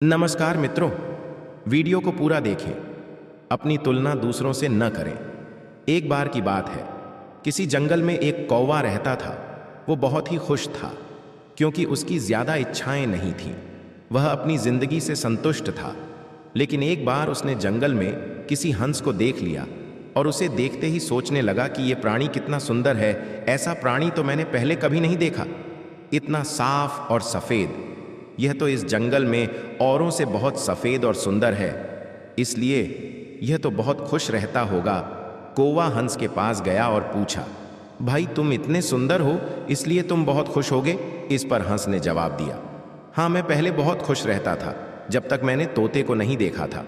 नमस्कार मित्रों, वीडियो को पूरा देखें। अपनी तुलना दूसरों से न करें। एक बार की बात है, किसी जंगल में एक कौवा रहता था। वो बहुत ही खुश था क्योंकि उसकी ज्यादा इच्छाएं नहीं थीं। वह अपनी जिंदगी से संतुष्ट था। लेकिन एक बार उसने जंगल में किसी हंस को देख लिया और उसे देखते ही सोचने लगा कि ये प्राणी कितना सुंदर है। ऐसा प्राणी तो मैंने पहले कभी नहीं देखा। इतना साफ और सफेद। यह तो इस जंगल में औरों से बहुत सफेद और सुंदर है, इसलिए यह तो बहुत खुश रहता होगा। कौवा हंस के पास गया और पूछा, भाई तुम इतने सुंदर हो इसलिए तुम बहुत खुश होगे? इस पर हंस ने जवाब दिया, हाँ मैं पहले बहुत खुश रहता था जब तक मैंने तोते को नहीं देखा था।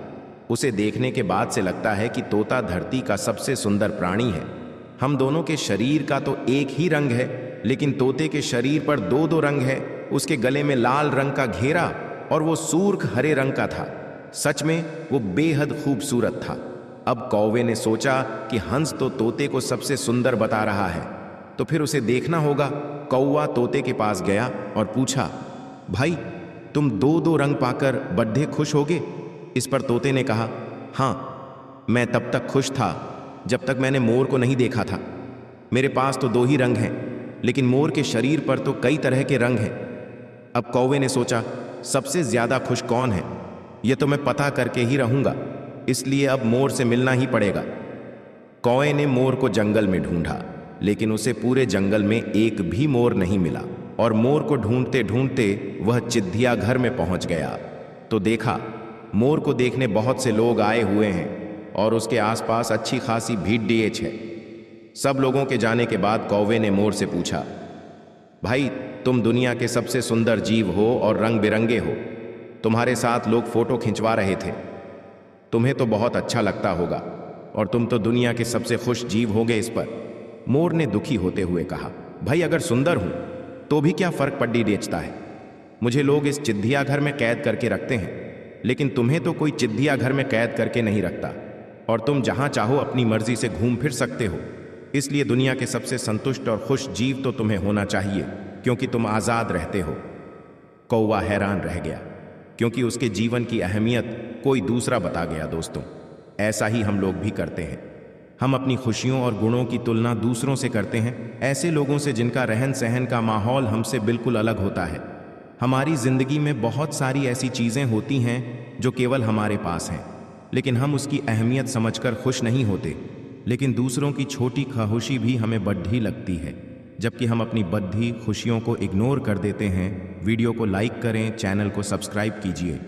उसे देखने के बाद से लगता है कि तोता धरती का सबसे सुंदर प्राणी है। हम दोनों के शरीर का तो एक ही रंग है, लेकिन तोते के शरीर पर दो दो रंग है। उसके गले में लाल रंग का घेरा और वो सूर्ख हरे रंग का था। सच में वो बेहद खूबसूरत था। अब कौवे ने सोचा कि हंस तो तोते को सबसे सुंदर बता रहा है, तो फिर उसे देखना होगा। कौवा तोते के पास गया और पूछा, भाई तुम दो दो रंग पाकर बड्ढे खुश होगे? इस पर तोते ने कहा, हाँ मैं तब तक खुश था जब तक मैंने मोर को नहीं देखा था। मेरे पास तो दो ही रंग हैं, लेकिन मोर के शरीर पर तो कई तरह के रंग हैं। अब कौवे ने सोचा, सबसे ज्यादा खुश कौन है, यह तो मैं पता करके ही रहूंगा, इसलिए अब मोर से मिलना ही पड़ेगा। कौवे ने मोर को जंगल में ढूंढा, लेकिन उसे पूरे जंगल में एक भी मोर नहीं मिला। और मोर को ढूंढते ढूंढते वह चिड़िया घर में पहुंच गया तो देखा मोर को देखने बहुत से लोग आए हुए हैं और उसके आसपास अच्छी खासी भीड़ है। सब लोगों के जाने के बाद कौवे ने मोर से पूछा, भाई तुम दुनिया के सबसे सुंदर जीव हो और रंग बिरंगे हो। तुम्हारे साथ लोग फोटो खिंचवा रहे थे, तुम्हें तो बहुत अच्छा लगता होगा और तुम तो दुनिया के सबसे खुश जीव होगे। इस पर मोर ने दुखी होते हुए कहा, भाई अगर सुंदर हूं तो भी क्या फर्क पड्डी बेचता है। मुझे लोग इस चिड़िया घर में कैद करके रखते हैं, लेकिन तुम्हें तो कोई चिड़िया घर में कैद करके नहीं रखता और तुम जहां चाहो अपनी मर्जी से घूम फिर सकते हो। इसलिए दुनिया के सबसे संतुष्ट और खुश जीव तो तुम्हें होना चाहिए, क्योंकि तुम आजाद रहते हो। कौवा हैरान रह गया क्योंकि उसके जीवन की अहमियत कोई दूसरा बता गया। दोस्तों, ऐसा ही हम लोग भी करते हैं। हम अपनी खुशियों और गुणों की तुलना दूसरों से करते हैं, ऐसे लोगों से जिनका रहन सहन का माहौल हमसे बिल्कुल अलग होता है। हमारी जिंदगी में बहुत सारी ऐसी चीजें होती हैं जो केवल हमारे पास हैं, लेकिन हम उसकी अहमियत समझकर खुश नहीं होते। लेकिन दूसरों की छोटी खुशी भी हमें बड़ी लगती है, जबकि हम अपनी बड़ी खुशियों को इग्नोर कर देते हैं। वीडियो को लाइक करें, चैनल को सब्सक्राइब कीजिए।